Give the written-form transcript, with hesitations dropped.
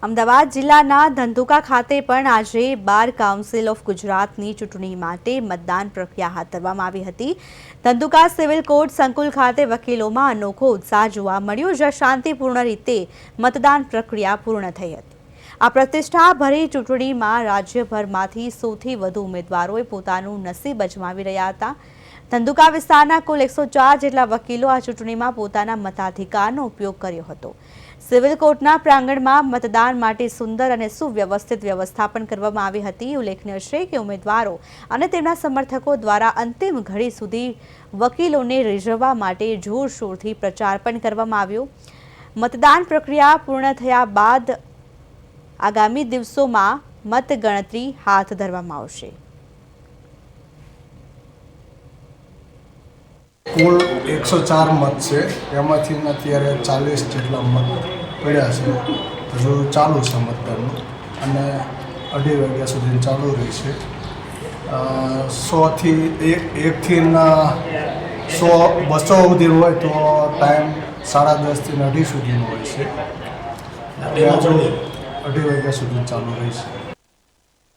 અમદાવાદ જિલ્લાના ધંધુકા ખાતે પણ આજે બાર કાઉન્સિલ ઓફ ગુજરાતની ચૂંટણી માટે મતદાન પ્રક્રિયા હાથ ધરવામાં આવી હતી। ધંધુકા સિવિલ કોર્ટ સંકુલ ખાતે વકીલોમાં અનોખો ઉત્સાહ જોવા મળ્યો, જ્યાં શાંતિપૂર્ણ રીતે મતદાન પ્રક્રિયા પૂર્ણ થઈ હતી। આ પ્રતિષ્ઠાભરી ચૂંટણીમાં રાજ્યભરમાંથી 100થી વધુ ઉમેદવારોએ પોતાનું નસીબ અજમાવી રહ્યા હતા। ધંધુકા વિસ્તારના કુલ 104 જેટલા વકીલો આ ચૂંટણીમાં પોતાના મતાધિકારનો ઉપયોગ કર્યો હતો। સિવિલ કોર્ટના પ્રાંગણમાં મતદાન માટે સુંદર અને સુવ્યવસ્થિત વ્યવસ્થા પણ કરવામાં આવી હતી। ઉલ્લેખનીય છે કે ઉમેદવારો અને તેમના સમર્થકો દ્વારા અંતિમ ઘડી સુધી વકીલોને રીઝવવા માટે જોરશોરથી પ્રચાર પણ કરવામાં આવ્યો। મતદાન પ્રક્રિયા પૂર્ણ થયા બાદ આગામી દિવસોમાં મતગણતરી હાથ ધરવામાં આવશે। કુલ 104 મત છે, એમાંથી અત્યારે 40 જેટલા મત પડ્યા છે। હજુ ચાલુ છે મતદાન અને 2:30 વાગ્યા સુધી ચાલુ રહેશે। 100થી 200 સુધી હોય તો ટાઈમ 10:30 થી 2:30 સુધીનો હોય છે। હજુ 2:30 વાગ્યા સુધી ચાલુ રહેશે।